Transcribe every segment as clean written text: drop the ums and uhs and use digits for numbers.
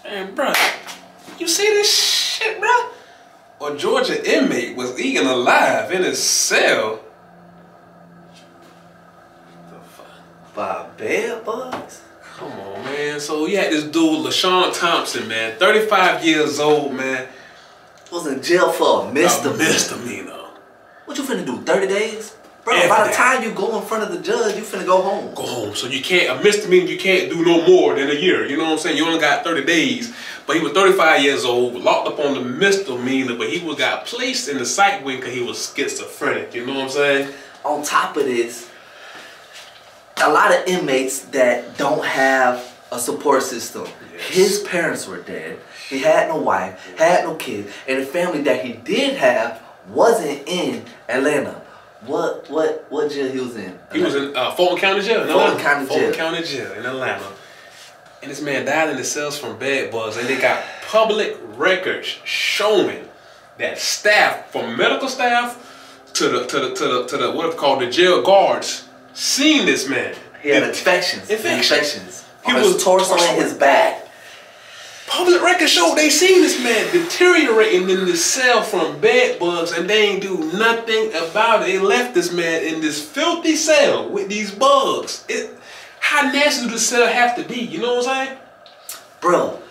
Man, bro, you see this shit, bro? A Georgia inmate was eaten alive in his cell. The fuck? By bed bugs? Come on, man. So you had this dude, LaShawn Thompson, man, 35 years old, man. Was in jail for a misdemeanor. Misdemeanor. What you finna do, 30 days? Bro, After by the that, time you go in front of the judge, you finna go home. go home. So you can't, a misdemeanor, you can't do no more than a year. You know what I'm saying? You only got 30 days. But he was 35 years old, locked up on the misdemeanor, but he got placed in the psych wing because he was schizophrenic. You know what I'm saying? On top of this, a lot of inmates that don't have a support system. Yes. His parents were dead. He had no wife, had no kids, and the family that he did have wasn't in Atlanta. What jail he was in? He was in Fulton County Jail in Atlanta. Fulton County Jail in Atlanta. And this man died in the cells from bed bugs, and they got public records showing that staff, from medical staff to the what it's called the jail guards, seen this man. He had infections. He was torso and his back. Public records showed they seen this man deteriorating in the cell from bed bugs, and they ain't do nothing about it. They left this man in this filthy cell with these bugs. How nasty does the cell have to be? You know what I'm saying? Bro,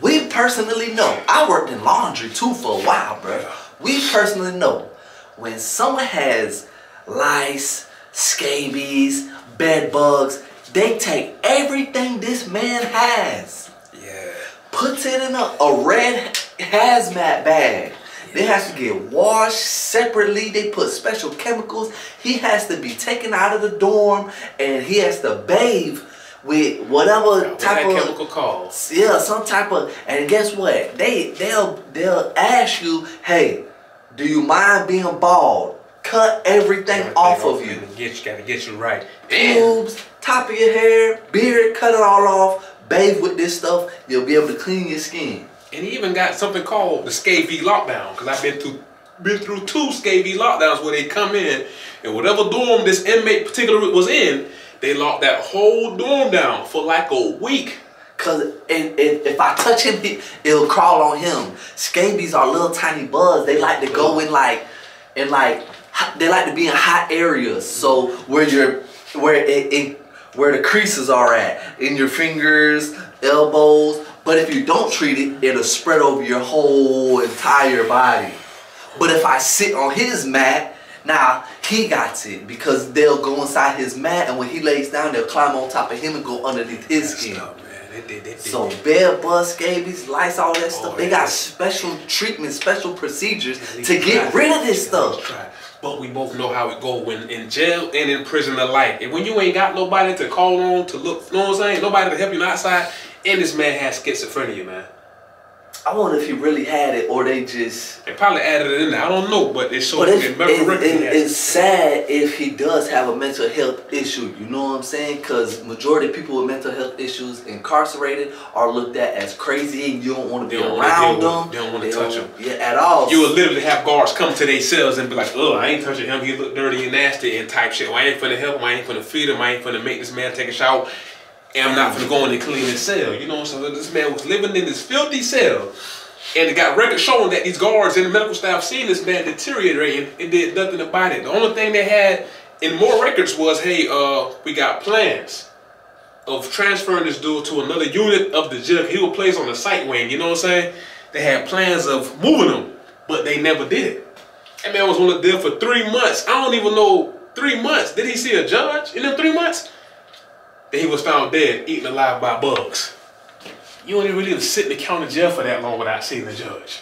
we personally know. I worked in laundry too for a while, bro. We personally know when someone has lice, scabies, bed bugs, they take everything this man has. Yeah. Puts it in a red hazmat bag. They have to get washed separately. They put special chemicals. He has to be taken out of the dorm, and he has to bathe with whatever type of chemical cause. Yeah, some type of. And guess what? They'll ask you, hey, do you mind being bald? Cut everything off of you. Gotta get you right. Pubes, top of your hair, beard, cut it all off. Bathe with this stuff. You'll be able to clean your skin. And he even got something called the scabby lockdown, because I've been through 2 scabby lockdowns where they come in, and whatever dorm this inmate particular was in, they locked that whole dorm down for like a week. Cause if I touch him, it'll crawl on him. Scabies are little tiny bugs. They like to go in like they like to be in hot areas. So where the creases are at, in your fingers, elbows. But if you don't treat it, it'll spread over your whole entire body. But if I sit on his mat, now he got it, because they'll go inside his mat, and when he lays down, they'll climb on top of him and go underneath his skin. So bed bugs, scabies, lice, all that stuff, they got special treatment, special procedures to get rid of this stuff. But we both know how it go when in jail and in prison alike. And when you ain't got nobody to call on to look, you know what I'm saying? Nobody to help you outside, and this man has schizophrenia, man. I wonder if he really had it, or they just... They probably added it in there. I don't know, but it shows in medical records. It's sad if he does have a mental health issue, you know what I'm saying? Because majority of people with mental health issues incarcerated are looked at as crazy, and you don't want to be around them. They don't want to touch them. Yeah, at all. You will literally have guards come to their cells and be like, oh, I ain't touching him. He look dirty and nasty and type shit. Well, I ain't finna help him. I ain't finna feed him. I ain't finna make this man take a shower. And I'm not finna go in and clean his cell. You know, so this man was living in this filthy cell. And it got records showing that these guards and the medical staff seen this man deteriorating and did nothing about it. The only thing they had in more records was, hey, we got plans of transferring this dude to another unit of the jail. He was placed on the psych wing, you know what I'm saying? They had plans of moving him, but they never did it. That man was on the deal for 3 months. I don't even know, 3 months. Did he see a judge in them 3 months? Then he was found dead, eaten alive by bugs. You ain't really sit in the county jail for that long without seeing the judge.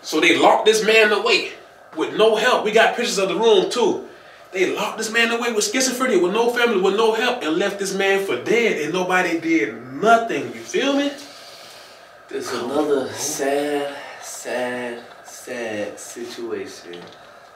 So they locked this man away with no help. We got pictures of the room too. They locked this man away with schizophrenia, with no family, with no help, and left this man for dead, and nobody did nothing. You feel me? There's another sad situation.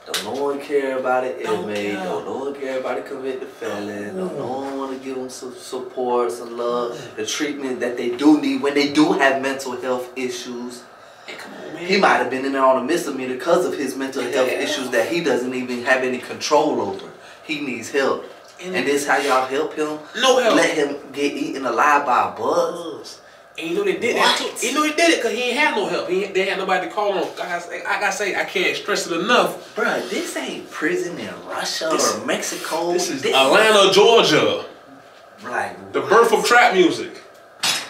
Don't no one care about it inmate. Don't no one care about a convicted felon. Don't no one want to give them some support, some love, the treatment that they do need when they do have mental health issues. Hey, come on, man. He might have been in there on a misdemeanor because of his mental health issues that he doesn't even have any control over. He needs help. And this how y'all help him? No help. Let him get eaten alive by bugs. And you know they did that too. You know he did it because he ain't had no help. They had nobody to call on. I gotta say, I can't stress it enough. Bruh, this ain't prison in Russia or Mexico. This is Atlanta, Georgia. Like, the birth of trap music.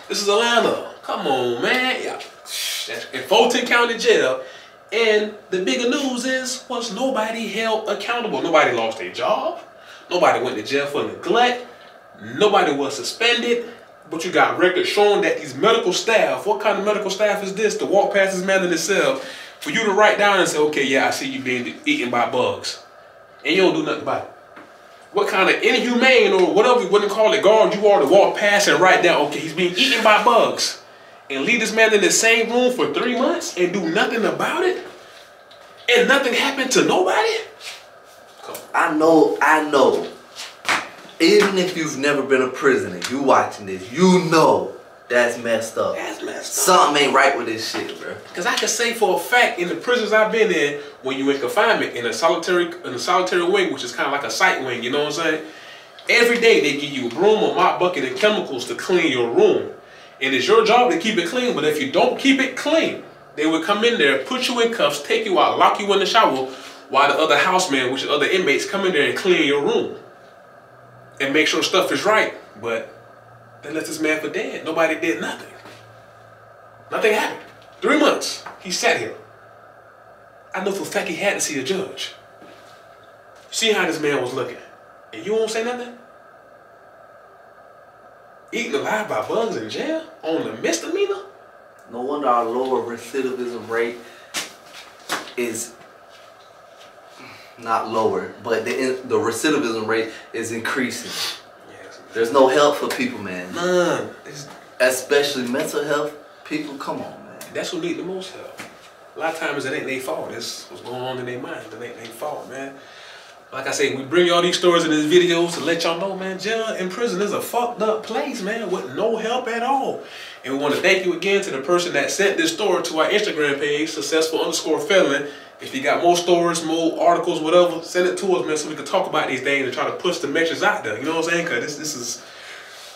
This is Atlanta. Come on, man. Yeah. That's in Fulton County Jail. And the bigger news was nobody held accountable. Nobody lost their job. Nobody went to jail for neglect. Nobody was suspended. But you got records showing that these medical staff, what kind of medical staff is this to walk past this man in his cell, for you to write down and say, okay, yeah, I see you being eaten by bugs. And you don't do nothing about it. What kind of inhumane or whatever you wouldn't call it guard you are to walk past and write down, okay, he's being eaten by bugs. And leave this man in the same room for 3 months and do nothing about it? And nothing happened to nobody? Come on. I know. Even if you've never been a prisoner, you watching this, you know that's messed up. That's messed up. Something ain't right with this shit, bro. Because I can say for a fact, in the prisons I've been in, when you in confinement, in a solitary wing, which is kind of like a sight wing, you know what I'm saying? Every day they give you a broom, a mop bucket, and chemicals to clean your room. And it's your job to keep it clean, but if you don't keep it clean, they would come in there, put you in cuffs, take you out, lock you in the shower, while the other housemen, which are other inmates, come in there and clean your room. And make sure stuff is right. But they left this man for dead. Nobody did nothing. Nothing happened. 3 months, he sat here. I know for a fact he had to see a judge. See how this man was looking. And you won't say nothing? Eaten alive by bugs in jail? On the misdemeanor? No wonder our lower recidivism rate is not lower, but the recidivism rate is increasing. Yes. There's no help for people, man. None. Especially mental health people. Come on, man. That's who need the most help. A lot of times it ain't their fault. It's what's going on in their mind. It ain't their fault, man. Like I say, we bring y'all these stories in these videos to let y'all know, man, jail and prison is a fucked up place, man, with no help at all. And we want to thank you again to the person that sent this story to our Instagram page, successful_felon. If you got more stories, more articles, whatever, send it to us, man, so we can talk about these things and try to push the message out there. You know what I'm saying? Because this is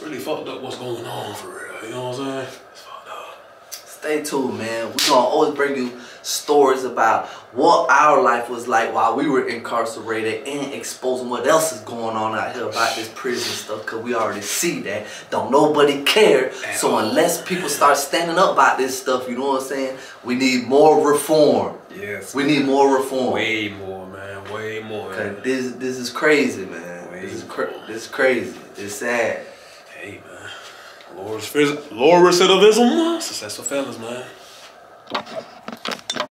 really fucked up what's going on for real. You know what I'm saying? It's fucked up. Stay tuned, man. We're going to always bring you stories about what our life was like while we were incarcerated and exposing what else is going on out here about this prison stuff, because we already see that. Don't nobody care. So unless people start standing up about this stuff, you know what I'm saying? We need more reform. Yes. We need more reform. Way more, man. Way more. Man. This is crazy, man. This is crazy. It's sad. Hey, man. Lower recidivism, successful fellas, man.